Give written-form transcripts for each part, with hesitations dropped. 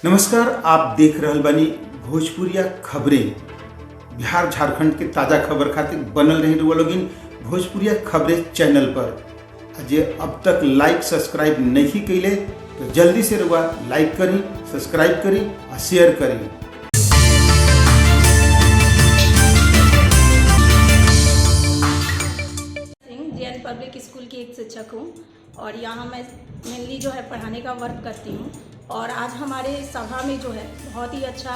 नमस्कार, आप देख रहल बानी भोजपुरिया खबरें। बिहार झारखंड के ताज़ा खबर खातिर बनल रही रुआ लोगिन भोजपुरिया खबरें चैनल पर। जे अब तक लाइक सब्सक्राइब नहीं कैले तो जल्दी से रुआ लाइक करी, सब्सक्राइब करी और शेयर करी। जेएन पब्लिक स्कूल की एक शिक्षक हूँ और यहाँ मैं मेनली जो है पढ़ाने का वर्क करती हूँ। और आज हमारे सभा में जो है बहुत ही अच्छा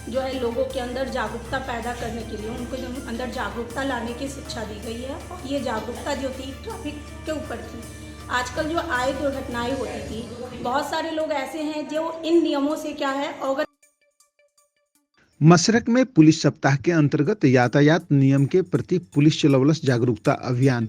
जो है लोगों के अंदर जागरूकता पैदा करने के लिए उनको जो अंदर जागरूकता लाने की शिक्षा दी गई है। और ये जागरूकता जो थी ट्रैफिक के ऊपर थी। आजकल जो आए दुर्घटनाएं होती थी, बहुत सारे लोग ऐसे हैं जो इन नियमों से क्या है अवगत। मसरक में पुलिस सप्ताह के अंतर्गत यातायात नियम के प्रति पुलिस चलवलस जागरूकता अभियान।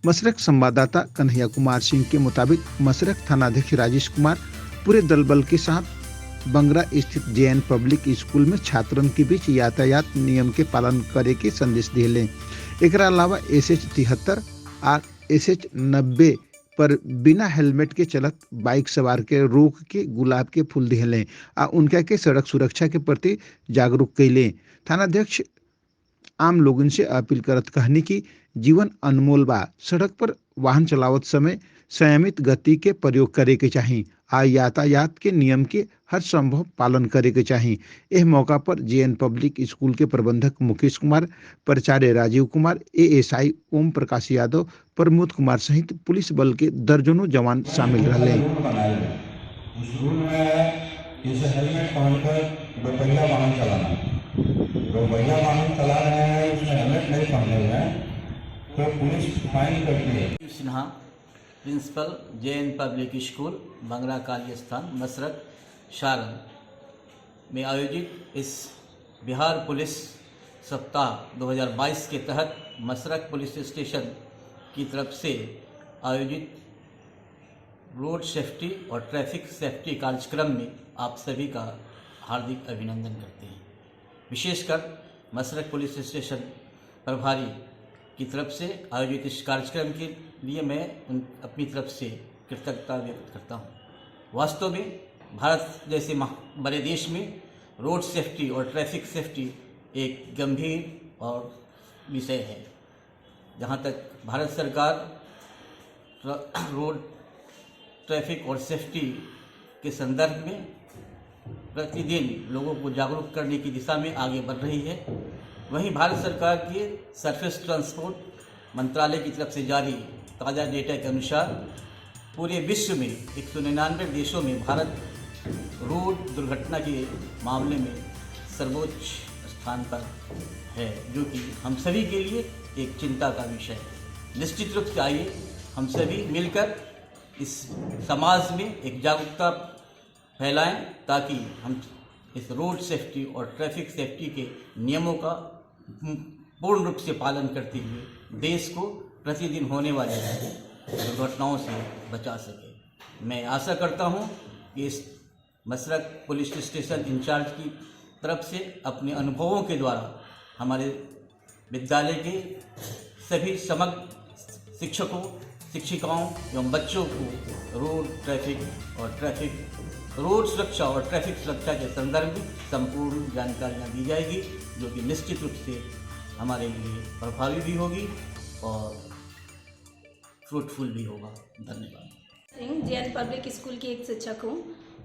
मसरक संवाददाता कन्हैया कुमार सिंह के मुताबिक मसरक थानाध्यक्ष राजेश कुमार पूरे दल बल के साथ बंगरा स्थित जेएन पब्लिक स्कूल में छात्रन के बीच यातायात नियम के पालन करे के संदेश दिले। एकरा अलावा SH 73 और SH 90 पर बिना हेलमेट के चलत बाइक सवार के रोक के गुलाब के फूल दिले आ उनका के सड़क सुरक्षा के प्रति जागरूक कैले। थानाध्यक्ष आम लोगन से अपील करत कहनी कि जीवन अनमोल बा, सड़क पर वाहन चलावत समय संयमित गति के प्रयोग करे के चाहिए आ यातायात के नियम के हर संभव पालन करे के चाहिए। यह मौका पर जेएन पब्लिक स्कूल के प्रबंधक मुकेश कुमार, प्राचार्य राजीव कुमार, ASI ओम प्रकाश यादव, प्रमोद कुमार सहित पुलिस बल के दर्जनों जवान शामिल रहे। उस रूल में जैसे हेलमेट पहनकर दोपहिया वाहन चलाना, दोपहिया वाहन चला रहे हैं उसमें हेलमेट नहीं पहने हुए हैं तो पुलिस फाइन करती है। Sinha, principal JN public school Bangra Kali Sthan Masrak Saran में आयोजित इस बिहार पुलिस सप्ताह 2022 के तहत मसरक पुलिस स्टेशन की तरफ से आयोजित रोड सेफ्टी और ट्रैफिक सेफ्टी कार्यक्रम में आप सभी का हार्दिक अभिनंदन करते हैं। विशेषकर मसरक पुलिस स्टेशन प्रभारी की तरफ से आयोजित इस कार्यक्रम के लिए मैं अपनी तरफ से कृतज्ञता व्यक्त करता हूँ। वास्तव में भारत जैसे बड़े देश में रोड सेफ्टी और ट्रैफिक सेफ्टी एक गंभीर और विषय है। जहाँ तक भारत सरकार रोड ट्रैफिक और सेफ्टी के संदर्भ में प्रतिदिन लोगों को जागरूक करने की दिशा में आगे बढ़ रही है, वहीं भारत सरकार के सरफेस ट्रांसपोर्ट मंत्रालय की तरफ से जारी ताज़ा डेटा के अनुसार पूरे विश्व में 199 देशों में भारत रोड दुर्घटना के मामले में सर्वोच्च स्थान पर है, जो कि हम सभी के लिए एक चिंता का विषय है। निश्चित रूप से आइए हम सभी मिलकर इस समाज में एक जागरूकता फैलाएं ताकि हम इस रोड सेफ्टी और ट्रैफिक सेफ्टी के नियमों का पूर्ण रूप से पालन करते हुए देश को प्रतिदिन होने वाले दुर्घटनाओं से बचा सके। मैं आशा करता हूं कि इस मसरक पुलिस स्टेशन इंचार्ज की तरफ से अपने अनुभवों के द्वारा हमारे विद्यालय के सभी समग्र शिक्षकों, शिक्षिकाओं एवं बच्चों को रोड सुरक्षा और ट्रैफिक सुरक्षा के संदर्भ में संपूर्ण जानकारियाँ दी जाएगी, जो कि निश्चित रूप से हमारे लिए प्रभावी भी होगी और फ्रूटफुल भी होगा। धन्यवाद। जेएन पब्लिक स्कूल की एक शिक्षक हूँ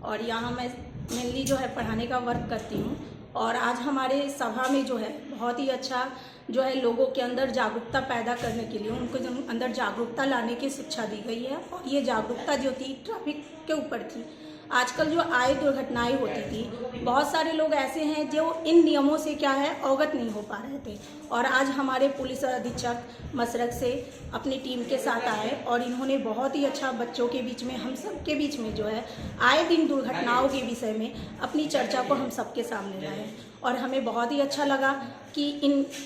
और यहाँ मैं मेनली जो है पढ़ाने का वर्क करती हूँ। और आज हमारे सभा में जो है बहुत ही अच्छा जो है लोगों के अंदर जागरूकता पैदा करने के लिए उनको जो अंदर जागरूकता लाने की शिक्षा दी गई है। और ये जागरूकता जो थी ट्रैफिक के ऊपर थी। आजकल जो आए दुर्घटनाएं होती थी, बहुत सारे लोग ऐसे हैं जो इन नियमों से क्या है अवगत नहीं हो पा रहे थे। और आज हमारे पुलिस अधीक्षक मसरक से अपनी टीम के साथ आए और इन्होंने बहुत ही अच्छा बच्चों के बीच में, हम सब के बीच में जो है आए दिन दुर्घटनाओं के विषय में अपनी चर्चा को हम सबके सामने लाए। और हमें बहुत ही अच्छा लगा कि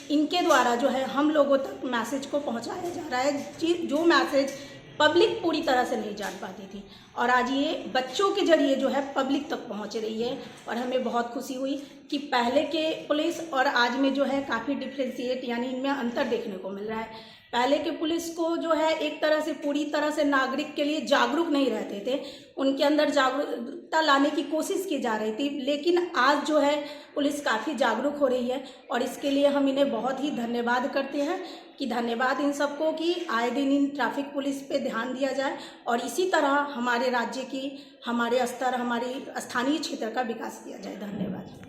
इनके द्वारा जो है हम लोगों तक मैसेज को पहुंचाया जा रहा है, जो मैसेज पब्लिक पूरी तरह से नहीं जान पाती थी। और आज ये बच्चों के जरिए जो है पब्लिक तक पहुंच रही है और हमें बहुत खुशी हुई कि पहले के पुलिस और आज में जो है काफ़ी डिफ्रेंशिएट यानी इनमें अंतर देखने को मिल रहा है। पहले के पुलिस को जो है एक तरह से पूरी तरह से नागरिक के लिए जागरूक नहीं रहते थे, उनके अंदर जागरूकता लाने की कोशिश की जा रही थी, लेकिन आज जो है पुलिस काफ़ी जागरूक हो रही है और इसके लिए हम इन्हें बहुत ही धन्यवाद करते हैं कि धन्यवाद इन सबको कि आए दिन इन ट्रैफिक पुलिस पे ध्यान दिया जाए और इसी तरह हमारे राज्य की, हमारे स्तर, हमारी स्थानीय क्षेत्र का विकास किया जाए। धन्यवाद।